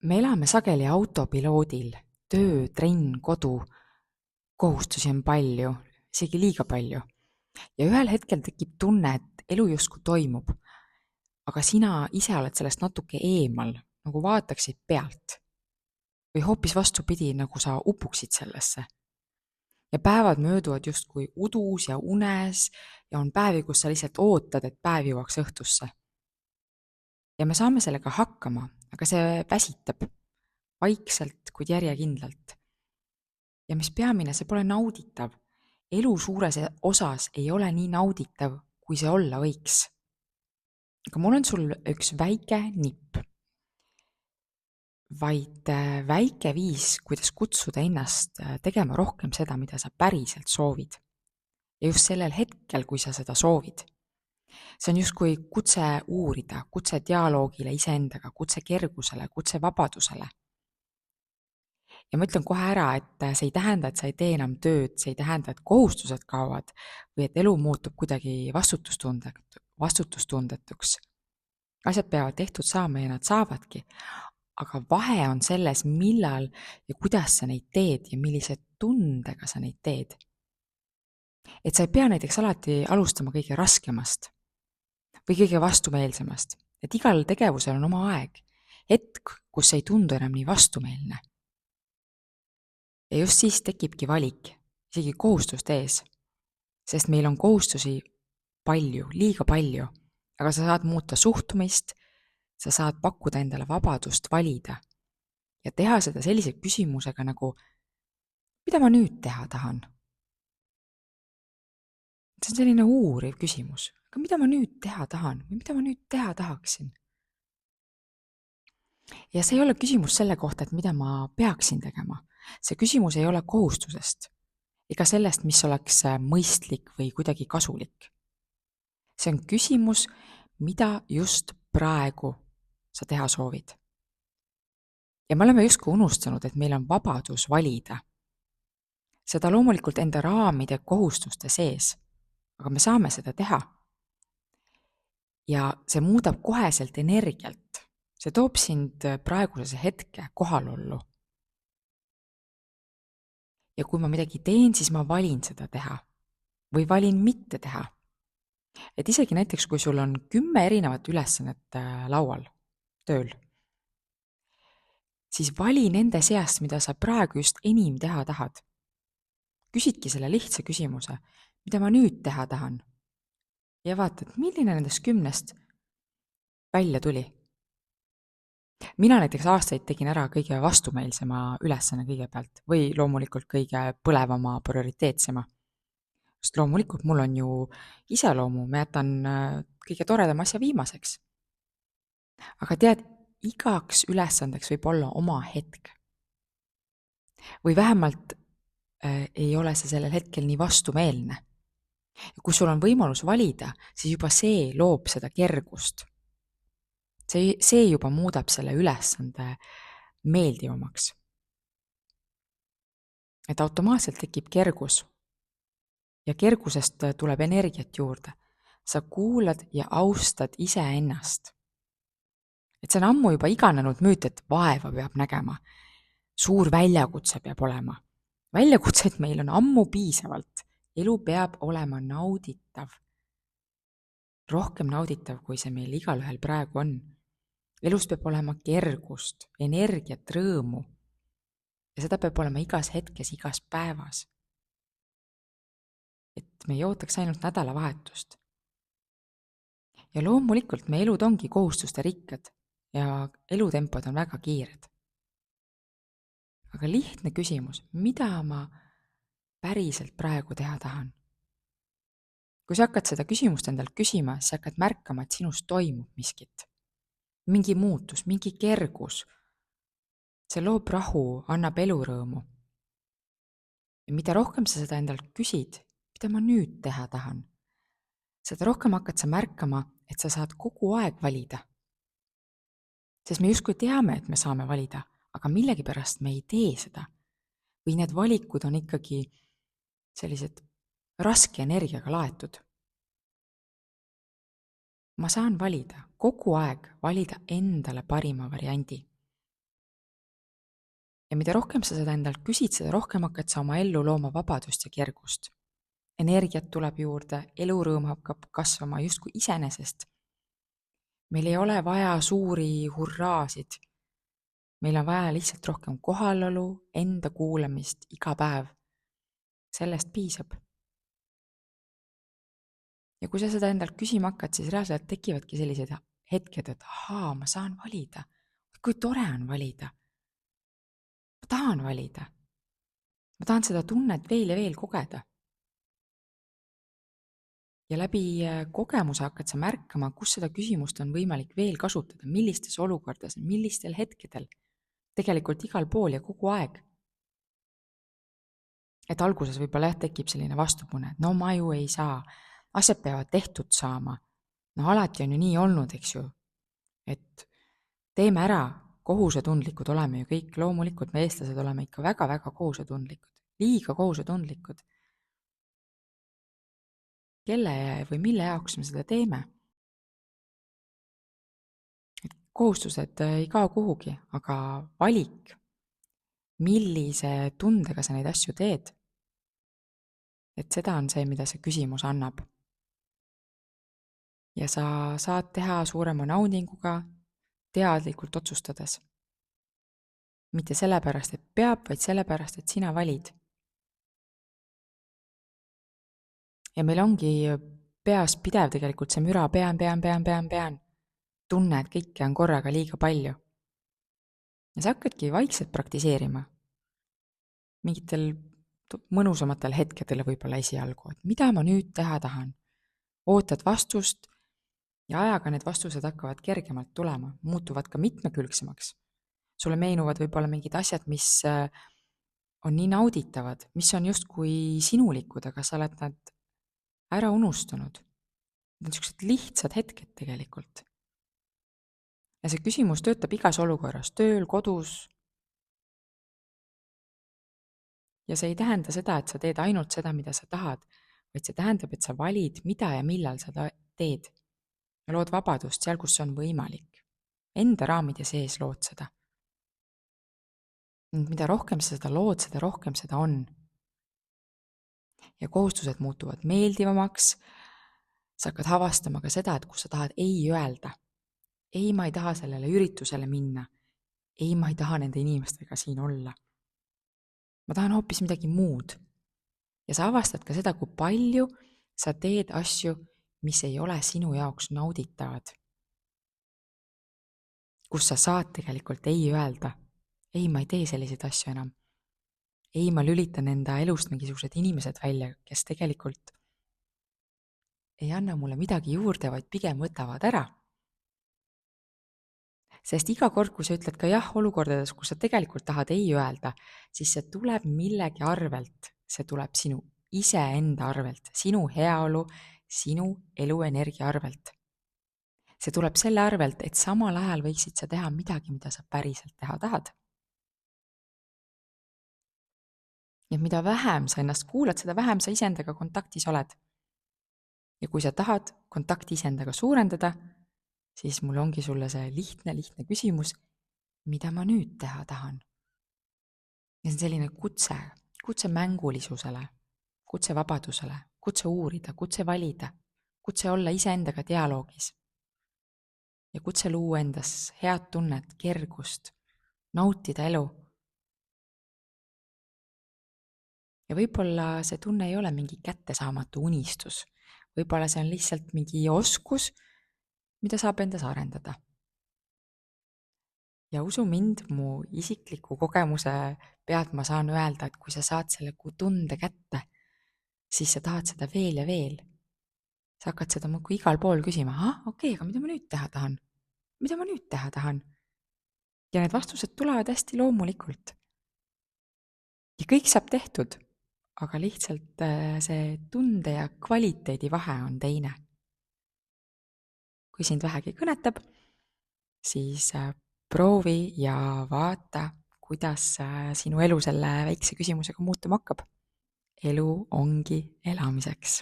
Me elame sageli autopiloodil, töö, trenn, kodu, kohustusi on palju, isegi liiga palju. Ja ühel hetkel tekib tunne, et elu justkui toimub, aga sina ise oled sellest natuke eemal, nagu vaataksid pealt. Või hoopis vastupidi, nagu sa upuksid sellesse. Ja päevad mööduvad justkui udus ja unes ja on päevi, kus sa lihtsalt ootad, et päev jõuaks õhtusse. Ja me saame sellega hakkama, aga see väsitab vaikselt, kuid järjekindlalt. Ja mis peamine, see pole nauditav. Elu suures osas ei ole nii nauditav, kui see olla võiks. Aga mul on sul üks väike nipp. Vaid väike viis, kuidas kutsuda ennast tegema rohkem seda, mida sa päriselt soovid. Ja just sellel hetkel, kui sa seda soovid. See on justkui kutse uurida, kutse dialoogile iseendaga, kutse kergusele, kutse vabadusele. Ja ma ütlen kohe ära, et see ei tähenda, et sa ei tee enam tööd, see ei tähenda, et kohustused kaovad või et elu muutub kuidagi vastutustundetuks. Asjad peavad tehtud saama ja nad saavadki, aga vahe on selles, millal ja kuidas sa neid teed ja millise tundega sa neid teed. Et sa ei pea näiteks alati alustama kõige raskemast või kõige vastumeelsemast, et igal tegevusel on oma aeg, hetk, kus ei tundu enam nii vastumeelne. Ja just siis tekibki valik, isegi kohustuste ees, sest meil on kohustusi palju, liiga palju, aga sa saad muuta suhtumist, sa saad pakkuda endale vabadust valida ja teha seda sellise küsimusega nagu, mida ma nüüd teha tahan? See on selline uuriv küsimus, aga mida ma nüüd teha tahan või mida ma nüüd teha tahaksin? Ja see ei ole küsimus selle kohta, et mida ma peaksin tegema. See küsimus ei ole kohustusest ega sellest, mis oleks mõistlik või kuidagi kasulik. See on küsimus, mida just praegu sa teha soovid. Ja me oleme justkui unustanud, et meil on vabadus valida. Seda loomulikult enda raamide kohustuste sees, aga me saame seda teha. Ja see muudab koheselt energialt. See toob sind praegusesse hetke kohalollu. Ja kui ma midagi teen, siis ma valin seda teha või valin mitte teha. Et isegi näiteks, kui sul on 10 erinevat ülesannet laual, tööl, siis vali nende seast, mida sa praegu just enim teha tahad. Küsidki selle lihtsa küsimuse, mida ma nüüd teha tahan. Ja vaatad, milline nendest 10 välja tuli. Mina näiteks aastaid tegin ära kõige vastumeelsema ülesanne kõigepealt või loomulikult kõige põlevama prioriteetsema. Sest loomulikult mul on ju iseloomu, ma jätan kõige toredama asja viimaseks. Aga tead, igaks ülesandeks võib olla oma hetk. Või vähemalt ei ole see sellel hetkel nii vastumeelne. Ja kui sul on võimalus valida, siis juba see loob seda kergust. See juba muudab selle ülesande meeldivamaks. Et automaatselt tekib kergus. Ja kergusest tuleb energiat juurde. Sa kuulad ja austad iseennast. Et see on ammu juba iganenud müüt, et vaeva peab nägema. Suur väljakutse peab olema. Väljakutset meil on ammu piisavalt. Elu peab olema nauditav. Rohkem nauditav, kui see meil igalühel praegu on. Elus peab olema kergust, energiat, rõõmu. Ja seda peab olema igas hetkes, igas päevas. Et me ei ootaks ainult nädalavahetust. Ja loomulikult me elud ongi kohustuste rikkad ja elutempod on väga kiired. Aga lihtne küsimus, mida ma päriselt praegu teha tahan? Kui sa hakkad seda küsimust endalt küsima, siis hakkad märkama, et sinus toimub miskit. Mingi muutus, mingi kergus. See loob rahu, annab elurõõmu. Ja mida rohkem sa seda endalt küsid, mida ma nüüd teha tahan, seda rohkem hakkad sa märkama, et sa saad kogu aeg valida. Sest me justkui teame, et me saame valida, aga millegipärast me ei tee seda. Või need valikud on ikkagi sellised raske energiaga laetud. Ma saan valida, kogu aeg valida endale parima variandi. Ja mida rohkem sa seda endalt küsid, seda rohkem hakkad sa oma ellu looma vabadust ja kergust. Energiat tuleb juurde, elurõõm hakkab kasvama justkui iseenesest. Meil ei ole vaja suuri hurraasid. Meil on vaja lihtsalt rohkem kohalolu, enda kuulamist iga päev. Sellest piisab. Ja kui sa seda endalt küsima hakkad, siis reaalselt tekivadki sellised hetked, et ahaa, ma saan valida. Kui tore on valida. Ma tahan valida. Ma tahan seda tunnet veel ja veel kogeda. Ja läbi kogemuse hakkad sa märkama, kus seda küsimust on võimalik veel kasutada, millistes olukordades, millistel hetkedel, tegelikult igal pool ja kogu aeg. Et alguses võib-olla tekib selline vastupune, et no ma ju ei saa, asjad peavad tehtud saama. No alati on ju nii olnud, eks ju, et teeme ära, kohusetundlikud oleme ju kõik, loomulikult me eestlased oleme ikka väga-väga kohusetundlikud, liiga kohusetundlikud. Kelle või mille jaoks me seda teeme? Et kohustused ei kao kuhugi, aga valik, millise tundega sa neid asju teed, et seda on see, mida see küsimus annab. Ja sa saad teha suurema naudinguga, teadlikult otsustades. Mitte sellepärast, et peab, vaid sellepärast, et sina valid. Ja meil ongi peas pidev tegelikult see müra, pean. Tunne, et kõike on korraga liiga palju. Ja sa hakkadki vaikselt praktiseerima. Mingitel mõnusamatel hetkedel võib-olla esialgu, et mida ma nüüd teha tahan. Ootad vastust ja ajaga need vastused hakkavad kergemalt tulema, muutuvad ka mitmekülgsemaks. Sulle meenuvad võib-olla mingid asjad, mis on nii nauditavad, mis on justkui sinulikud, aga sa oled nad ära unustanud. Need on sellised lihtsad hetked tegelikult. Ja see küsimus töötab igas olukorras, tööl, kodus. Ja see ei tähenda seda, et sa teed ainult seda, mida sa tahad, vaid see tähendab, et sa valid, mida ja millal sa teed. Ja lood vabadust seal, kus see on võimalik. Enda raamide sees lood seda. Mida rohkem sa seda lood, seda rohkem seda on. Ja kohustused muutuvad meeldivamaks. Sa hakkad havastama ka seda, et kus sa tahad ei öelda. Ei, ma ei taha sellele üritusele minna. Ei, ma ei taha nende inimestega siin olla. Ma tahan hoopis midagi muud. Ja sa avastad ka seda, kui palju sa teed asju, mis ei ole sinu jaoks nauditavad. Kus sa saad tegelikult ei öelda. Ei, ma ei tee selliseid asju enam. Ei, ma lülitan enda elust mingisugused inimesed välja, kes tegelikult ei anna mulle midagi juurde, vaid pigem võtavad ära. Sest iga kord, kui sa ütled ka jah olukordades, kus sa tegelikult tahad ei öelda, siis see tuleb millegi arvelt. See tuleb sinu iseenda arvelt, sinu heaolu, sinu eluenergia arvelt. See tuleb selle arvelt, et samal ajal võiksid sa teha midagi, mida sa päriselt teha tahad. Ja mida vähem sa ennast kuulad, seda vähem sa iseendaga kontaktis oled. Ja kui sa tahad kontakti iseendaga suurendada, siis mul ongi sulle see lihtne küsimus, mida ma nüüd teha tahan. Ja see on selline kutse mängulisusele, kutse vabadusele, kutse uurida, kutse valida, kutse olla iseendaga dialoogis. Ja kutse luua endas head tunnet, kergust, nautida elu. Ja võib-olla see tunne ei ole mingi kättesaamatu unistus. Võib-olla see on lihtsalt mingi oskus, mida saab endas arendada. Ja usu mind, mu isikliku kogemuse pealt ma saan öelda, et kui sa saad selle tunde kätte, siis sa tahad seda veel ja veel. Sa hakkad seda muudkui igal pool küsima, okei, aga mida ma nüüd teha tahan? Mida ma nüüd teha tahan? Ja need vastused tulevad hästi loomulikult. Ja kõik saab tehtud, aga lihtsalt see tunde ja kvaliteedi vahe on teine. Kui sind vähegi kõnetab, siis proovi ja vaata, kuidas sinu elu selle väikse küsimusega muutuma hakkab. Elu ongi elamiseks.